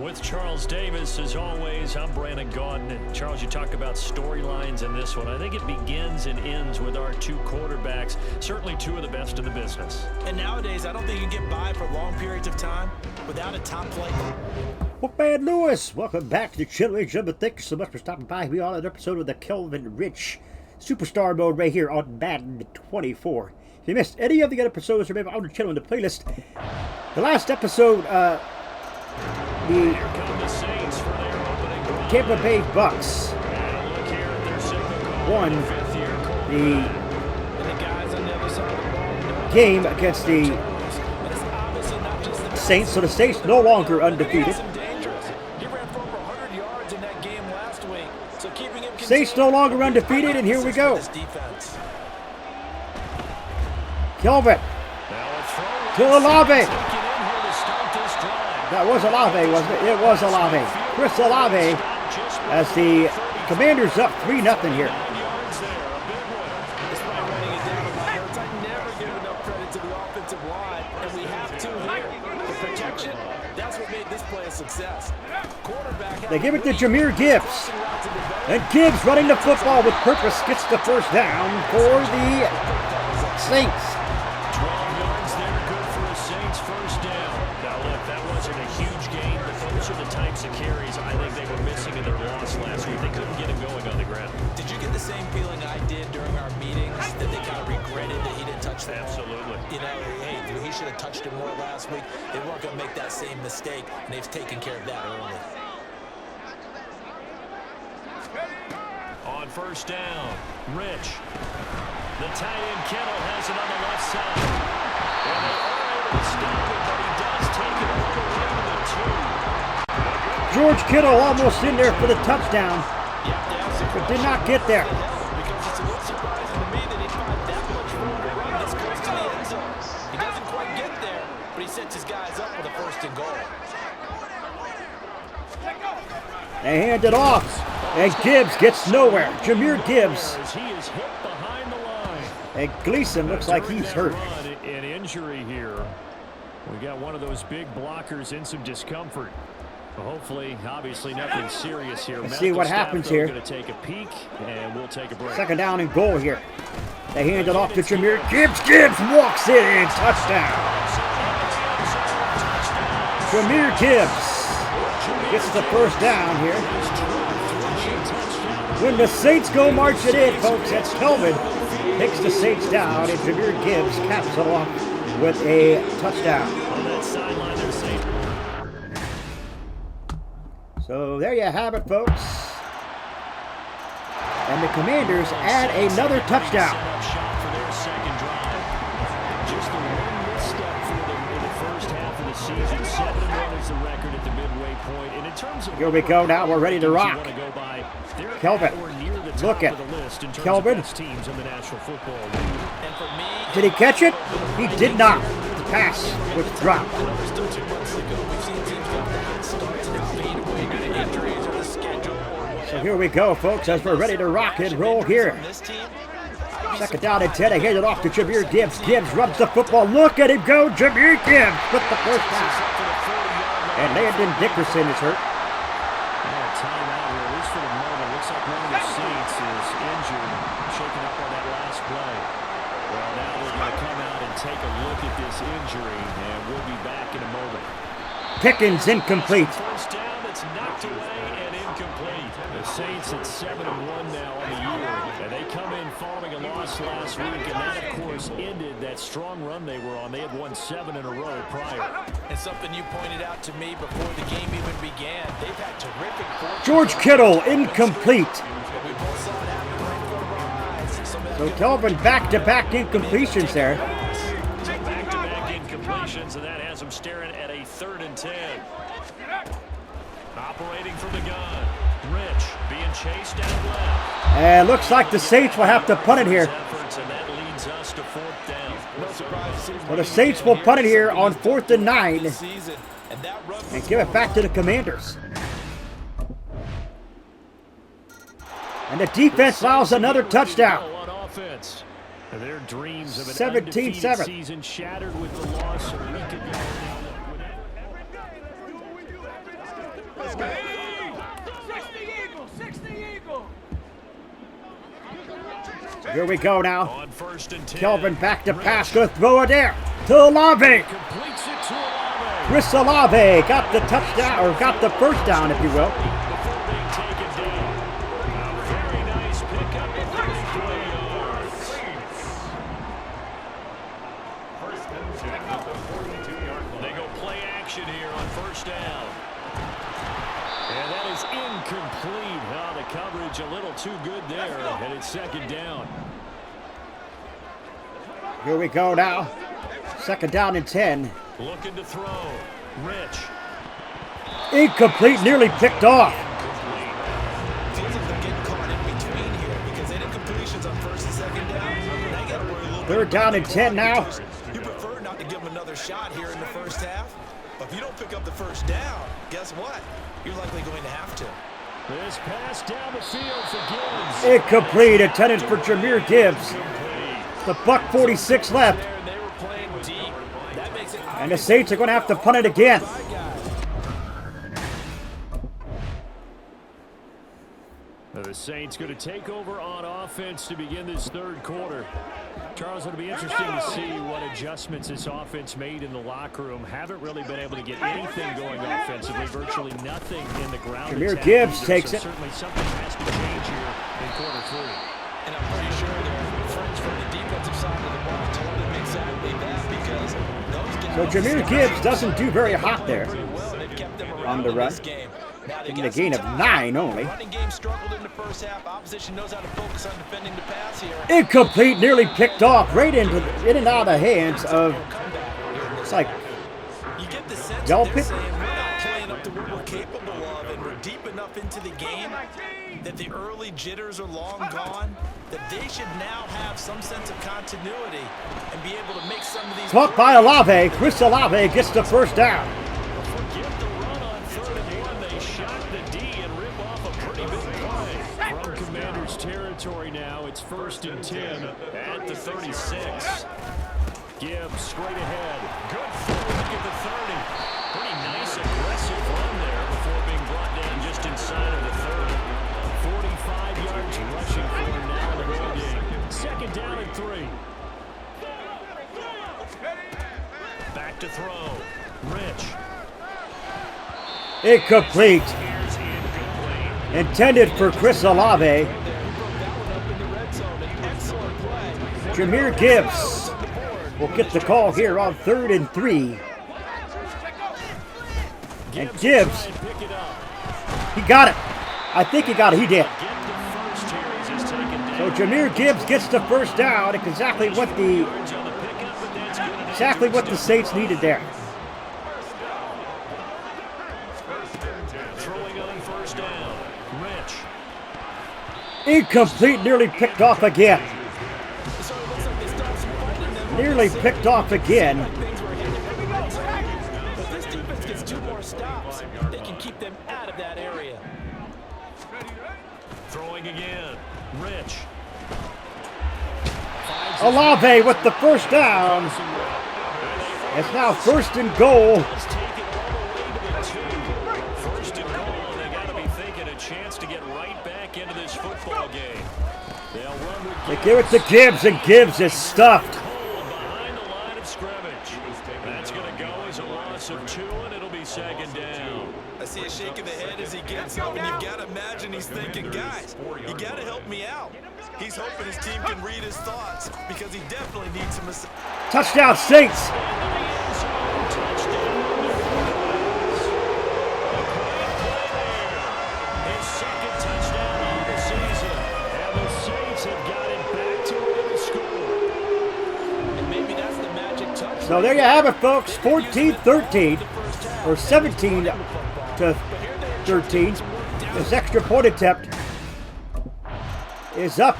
With Charles Davis, as always, I'm Brandon Gaudin. And Charles, you talk about storylines in this one. I think it begins and ends with our two quarterbacks, certainly two of the best in the business. And nowadays, I don't think you can get by for long periods of time without a top player. Well, Bad Lewis, welcome back to the Channel. Gentlemen, thank you so much for stopping by. We are on an episode of the Kelvin Rich Superstar Mode right here on Madden 24. If you missed any of the other episodes, remember on the channel in the playlist. The last episode, the Tampa Bay Bucks won the game against the Saints, so the Saints no longer undefeated. Saints no longer undefeated, and here we go. Kelvin to Olave. That was Olave, wasn't it? It was Olave. Chris Olave as the Commanders up 3-0 here. They give it to Jahmyr Gibbs. And Gibbs running the football with purpose gets the first down for the Saints. 12 yards there, good for a Saints first down. Now look, that wasn't a huge gain, but those are the types of carries I think they were missing in their loss last week. They couldn't get him going on the ground. Did you get the same feeling I did during our meetings, that they kind of regretted that he didn't touch them? Absolutely. You know, hey, he should have touched him more last week. They weren't going to make that same mistake, and they've taken care of that early. On first down, Rich. The tight end Kittle has it on the left side. And they are able to stop it, but he does take it all the way to the 2. George Kittle almost in there for the touchdown, but did not get there. Because it's a little surprising to me that he found that much room to run this close to the end zone. He doesn't quite get there, but he sets his guys up with a first and goal. They hand it off, and Gibbs gets nowhere. Jahmyr Gibbs. He is hit behind the line. And Gleason looks like he's hurt. An injury here. We got one of those big blockers in some discomfort. Well, hopefully, obviously nothing serious here. Let's see what happens here. Going to take a peek, and we'll take a break. Second down and goal here. They hand it off to Jahmyr Gibbs. Gibbs walks in. Touchdown. Jahmyr Gibbs gets the first down here. When the Saints go marching in, folks, that's Kelvin takes the Saints down, and Jahmyr Gibbs caps it off with a touchdown. So there you have it, folks. And the Commanders add another touchdown. Just the one misstep for them in the first half of the season. 7-1 is the record at the midway point. And in terms of here we go now. We're ready to rock. Kelvin, look at Kelvin. Did he catch it? He did not. The pass was dropped. So here we go, folks, as we're ready to rock and roll here. Second down and 10. I hand it off to Jahmyr Gibbs. Gibbs rubs the football. Look at him go. Jahmyr Gibbs with the first down. And Landon Dickerson is hurt. Timeout here, at least for the moment. Looks like one of the Saints is injured, shaken up on that last play. Well, now we're going to come out and take a look at this injury, and we'll be back in a moment. Pickens incomplete. First down, it's knocked away and incomplete. The Saints at 7-1 now on the year, and they come in following a loss last week, and that, of course, ended that strong run they were on. They had won 7 in a row prior. And something you pointed out to me before the game even began, they've had terrific fortune. George Kittle incomplete. So Kelvin back-to-back incompletions there. Back-to-back incompletions, and that has them staring at a 3rd and 10. Operating from the gun. Rich being chased down left. And looks like the Saints will have to punt it here. Well, the Saints will punt it here on 4th and 9 and give it back to the Commanders. And the defense allows another touchdown. 17-7. Season shattered with the loss a week ago. Here we go now. On 1st and 10. Kelvin back to pass. Going to throw it there to Olave. Completes it to Olave. Chris Olave got the touchdown, or got the first down, if you will. Before being taken down. A very nice pickup of 33 yards. They go play action here on 1st down. And that is incomplete. Oh, the coverage a little too good there, and it's 2nd down. Here we go now. 2nd down and 10. Looking to throw. Rich. Incomplete, nearly picked off. Feels like they're getting caught in between here because they did completions on 1st and 2nd down. They got to worry a little bit. 3rd down and 10 now. You prefer not to give them another shot here in the 1st half, but if you don't pick up the 1st down, guess what? You're likely going to have to. This pass down the field for Gibbs. Incomplete, intended for Jahmyr Gibbs. The buck 46 left. They were playing deep. That makes it. And the Saints are going to have to punt it again. The Saints going to take over on offense to begin this 3rd quarter. Charles, it'll be interesting to see what adjustments this offense made in the locker room. Haven't really been able to get anything going offensively. Virtually nothing in the ground. Jahmyr Gibbs takes it. Certainly something has to change here in quarter 3. And I'm pretty sure their friends from the defensive side of the ball told them exactly that because those guys. So Jahmyr Gibbs doesn't do very hot there Pretty well. They've kept them on around the in run. this game. Now they In the got gain some of time. 9 only. Running game struggled in the 1st half. Opposition knows how to focus on defending the pass here. Incomplete, nearly picked off, right into in and out of the hands of, it's like, You get the sense Y'all that they're pick- saying we're not playing up to what we're capable of, and we're deep enough into the game that the early jitters are long gone, that they should now have some sense of continuity and be able to make some of these. caught by Olave. Chris Olave gets the 1st down. Forget the run on 3rd and 1. They shot the D and rip off a pretty big play. From Commander's territory now, it's 1st and 10 at the 36. Gibbs straight ahead. Good throw at the 30. Pretty nice aggressive run there before being brought down just inside of the 30. 45 yards rushing for him now in the ball game. 2nd down and 3. Back to throw. Rich. Incomplete. Here's incomplete. Intended for Chris Olave. Jahmyr Gibbs will get the call here on 3rd and 3. And Gibbs, Try and pick it up. he got it. I think he got it. He did. Get the first here as he's taken down. So Jahmyr Gibbs gets the 1st down. Exactly what the Yards on the pickup, but that's good enough. exactly what the Saints needed there. Throwing on 1st down. Rich. Incomplete, nearly picked off again. So it looks like they stopped some fighting them. Nearly picked off again. Things were hitting them. But this defense gets 2 more stops. They can keep them out of that area. Throwing again. Rich. Olave with the 1st down. It's now 1st and goal. Let's take it all the way to the 2. 1st and goal, and they got to be thinking a chance to get right back into this football game. They'll run with They give it to Gibbs, and Gibbs is stuffed. behind the line of scrimmage. That's going to go as a loss of 2, and it'll be 2nd down. I see a shake of the head as he gets up, and you've got to imagine he's thinking, guys, you got to help me out. He's hoping his team can read his thoughts because he definitely needs some assistance. Touchdown, Saints. His 2nd touchdown of the season, and the Saints have got it back to within the score. And maybe that's the magic touch. So there you have it, folks. 14-13, or 17 to 13. This extra point attempt is up.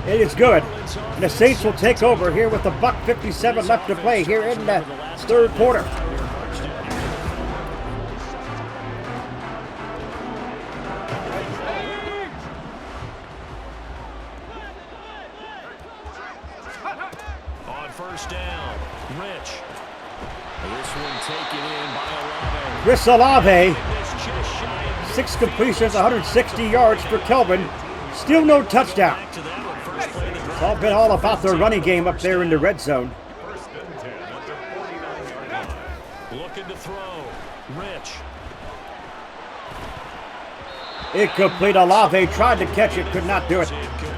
It is good. And the Saints will take over here with the buck 57 left to play here in the 3rd quarter. On 1st down, Rich. This one taken in by Olave. Chris Olave, This just shy of 6 completions, 160 yards for Kelvin. Still no touchdown. back to that one. First play of the drive. It's all been all about their running game up there in the red zone. Looking to throw. Rich. Incomplete. Olave tried to catch it, could not do it.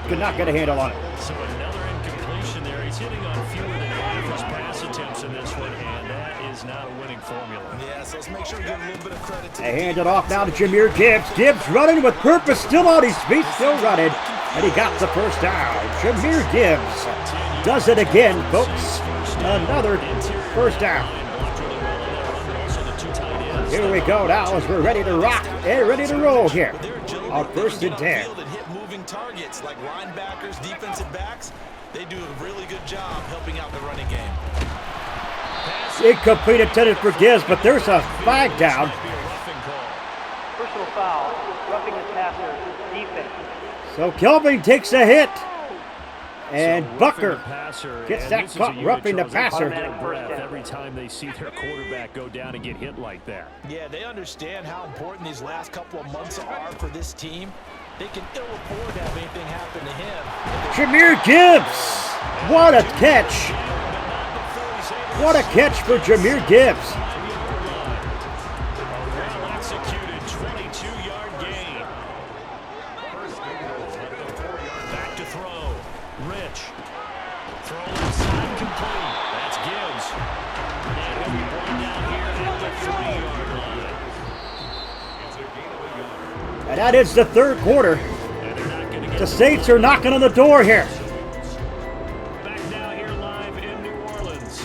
Could not get a handle on it. So another incompletion there. He's hitting on fewer than average pass attempts in this one, and that is not a winning formula. Yeah, so let's make sure we give a little bit of credit to They hand it off now to Jahmyr Gibbs. Gibbs running with purpose, still on his feet, still running. And he got the first down. Jahmyr Gibbs does it again, folks. Another first down. Here we go now as we're ready to rock and ready to roll here on 1st and 10. Hit moving targets like linebackers, defensive backs. They do a really good job helping out the running game. Incomplete intended for Gibbs, but there's a flag down. Personal foul, roughing the passer, defense. So Kelvin takes a hit. And So Bucker roughing the passer, gets and that this is caught a unit, roughing the Charles, they passer. hold their breath every time they see their quarterback go down and get hit like that. Yeah, they understand how important these last couple of months are for this team. They can ill afford to have anything happen to him. Jahmyr Gibbs. What a catch. What a catch for Jahmyr Gibbs. Well-executed 22-yard gain. Back to throw. Rich. Throw inside complete. That's Gibbs. And he'll be brought down here at the 3-yard line. And that is the third quarter. And they're not going to get The Saints are knocking on the door here. back now here live in New Orleans.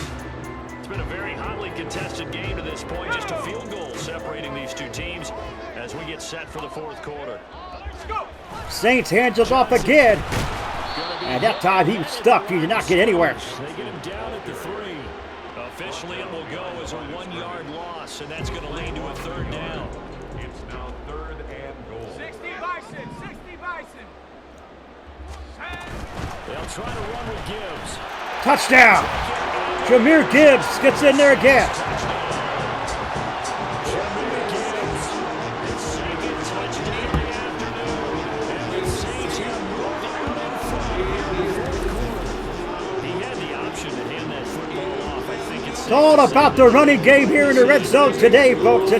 It's been a very hotly contested game to this point. Just a field goal separating these two teams as we get set for the fourth quarter. Saints hands us off again. And that time he was stuck. He did not get anywhere. They get him down at the 3. Officially, it will go as a 1-yard loss, and that's going to lead to a third down. It's now 3rd and goal. 60 Bison, 60 Bison. They'll try to run with Gibbs. Touchdown. Jahmyr Gibbs gets in there again. Second touchdown of the afternoon. And the Saints have moved on in front here in the fourth quarter. He had the option to hand that football off. I think It's all about the running game here in the red zone today, folks.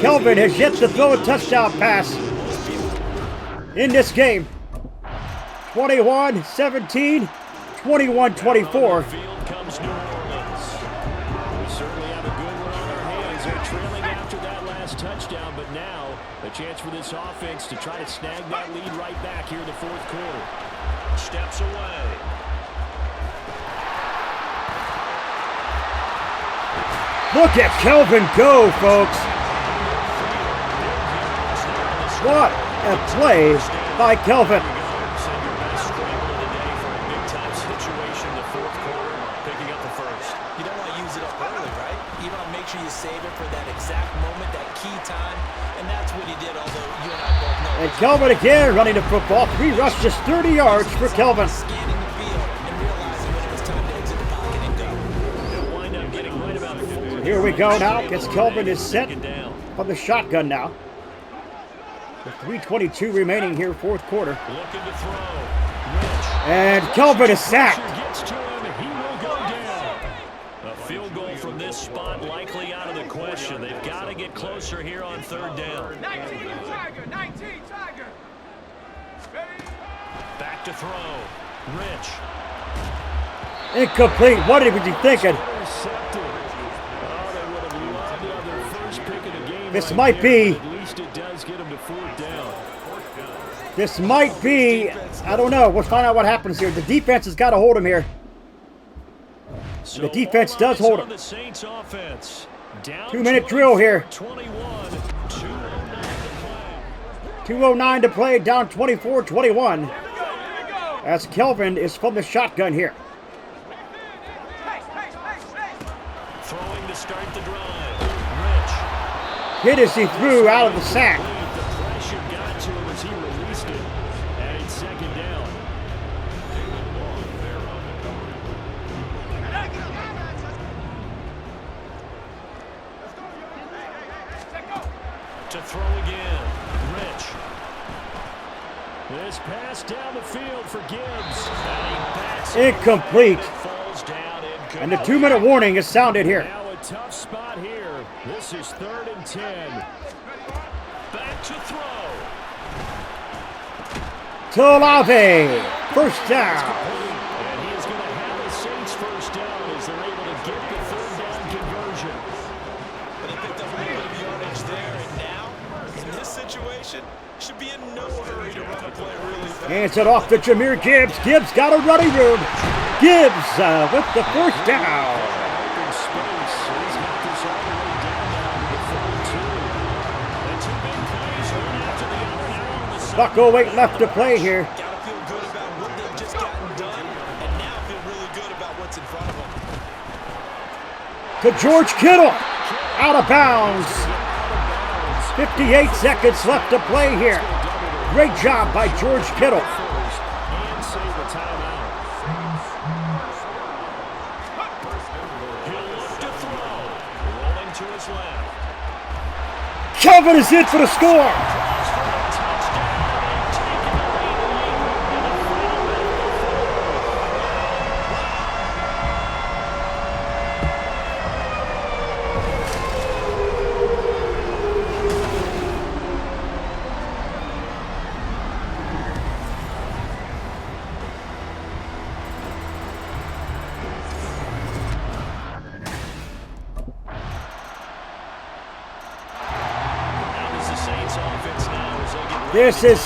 Kelvin has yet to throw a touchdown pass in this game. 21-17, 21-24. Field comes New Orleans. We certainly have a good one on our hands. They're trailing after that last touchdown, but now a chance for this offense to try to snag that lead right back here in the fourth quarter. Steps away. Look at Kelvin go, folks. What a play by Kelvin. You don't want to use it up early, right? You want to make sure you save it for that exact moment, that key time, and that's what he did, although you and I both know. And Kelvin again running the football. 3 rushes, 30 yards for Kelvin. Scanning the field and realizing when it was time to exit the pocket and go. They'll wind up getting right about 4. Here we go now. Gets Kelvin is set Second down. from the shotgun now. With 3:22 remaining here, fourth quarter. Looking to throw. Rich. And Kelvin is sacked. Gets to him, he will go down. A field goal from this spot likely out of the question. They've got to get closer here on third down. 19 Tiger, 19 Tiger. Back to throw. Rich. Incomplete. What was he thinking? Intercepted. Oh, they would have loved to have their first pick of the game. This right might there, be- but at least it does get them to fourth down. This might be, I don't know. We'll find out what happens here. The defense has got to hold him here. So The defense all does eyes hold on him. the Saints offense. Down 2-minute drill here. 21. 2:09 to play. 2:09 to play, down 24-21. As Kelvin is from the shotgun here. Throwing to start the drive. Rich. Hit as he threw out of the sack. The pressure got to him as he released it. And it's second down. To throw again. Rich. This pass down the field for Gibbs. Incomplete. Falls down incomplete. And the 2-minute warning is sounded here. Now a tough spot here. This is 3rd and 10. Back to throw. To Olave. First down. And he is going to have the Saints first down as they're able to get the 3rd down conversion. But they picked up a little bit of yardage there, and now, in this situation, should be in no hurry to run a play really fast. Hands it off to Jahmyr Gibbs. Gibbs got a running room. Gibbs with the first down. Open space. He's got this all the way down to the 42. And 2 big plays, one after the other now on the side. Bucko ain't left to play here. Gotta feel good about what they've just gotten done, and now feel really good about what's in front of them. To George Kittle. Out of bounds. 58 seconds left to play here. Great job by George Kittle. And save the timeout. He'll look to throw. Rolling to his left. Kelvin is in for the score. This is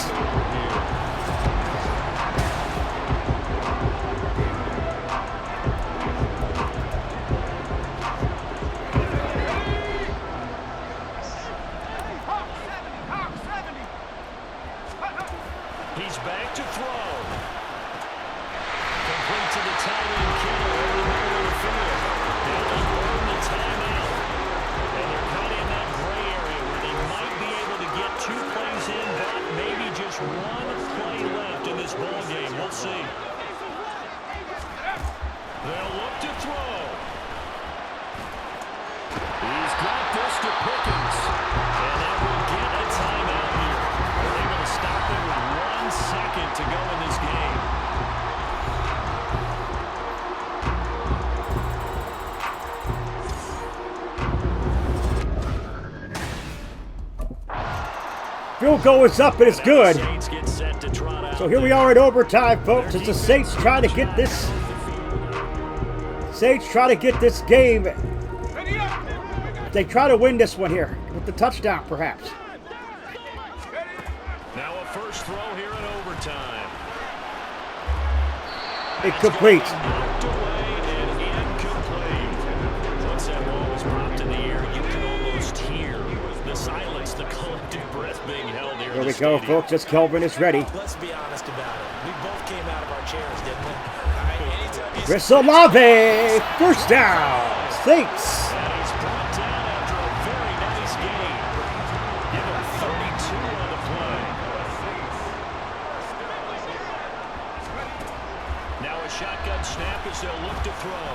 he's back to throw. Complete to the tight end Kittle over the middle of the field. Now they burn the timeout. And they're kind of in that gray area where they might be able to get 2 plays in, but maybe just 1 play left in this ball game. We'll see. They'll look to throw. He's got this to Pickens. And that will get a timeout here. They're able to stop them with 1 second to go in this game. field goal is up and it's good. So here we are in overtime, folks. As the Saints try to get this. Saints try to get this game. They try to win this one here with the touchdown, perhaps. Now a first throw here in overtime. Incomplete. Knocked away and incomplete. Once that ball was popped in the air, you can almost hear the silence, the collective breath being held here. Here we go, folks, as Kelvin is ready. Let's be honest about it. We both came out of our chairs, didn't we? All right, anytime you Chris Olave, first down. Saints. And he's brought down after a very nice game. Give him 32 on the play. Now a shotgun snap as they'll look to throw.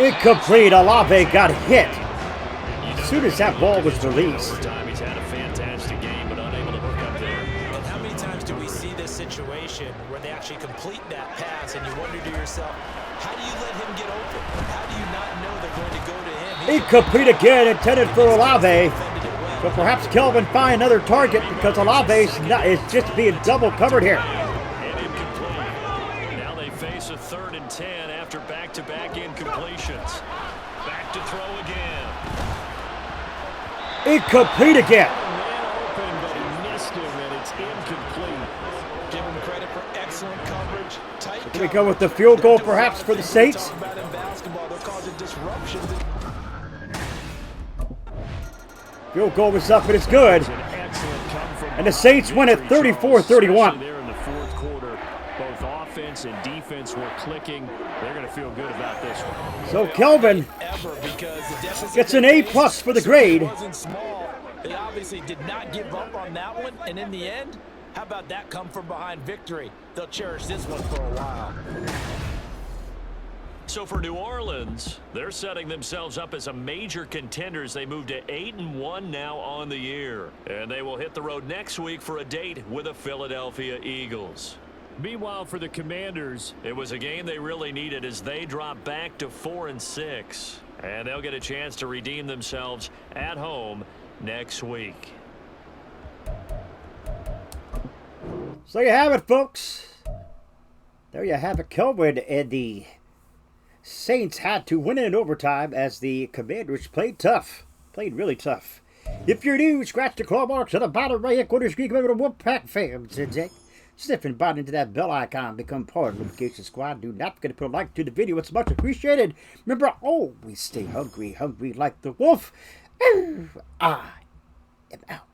Incomplete. Olave got hit as soon as that ball was released. He's had a fantastic game, but unable to hook up there. And how many times do we see this situation where they actually complete that pass and you wonder to yourself, how do you let him get open? How do you not know they're going to go to him? Incomplete again, intended for Olave. So perhaps Kelvin find another target because Olave is just being double covered here. And incomplete. Now they face a 3rd and 10 after back-to-back incompletions. Back to throw again. Incomplete again. Man open, but he missed him, and it's incomplete. Give him credit for excellent coverage. Tight Here we go with the field goal perhaps for the Saints. Talk about in basketball, they're causing disruptions. Field goal is up and it's good. It's an excellent come from And the Saints win it 34-31. There in the 4th quarter, both offense and defense were clicking. They're going to feel good about this one. So Kelvin gets an A+ for the grade. Wasn't small. They obviously did not give up on that one, and in the end, how about that come from behind victory? They'll cherish this one for a while. So for New Orleans, they're setting themselves up as a major contender as they move to 8-1 now on the year. And they will hit the road next week for a date with the Philadelphia Eagles. Meanwhile, for the Commanders, it was a game they really needed as they drop back to 4-6. And they'll get a chance to redeem themselves at home next week. So you have it, folks. There you have it, Kelvin, and the Saints had to win in overtime as the Commanders played tough. Played really tough. If you're new, scratch the claw marks on the bottom right-hand corner screen. Come over to Wolfpack fam today. Sniff and bite into that bell icon. Become part of the notification squad. Do not forget to put a like to the video. It's much appreciated. Remember, always stay hungry. Hungry like the wolf. I am out.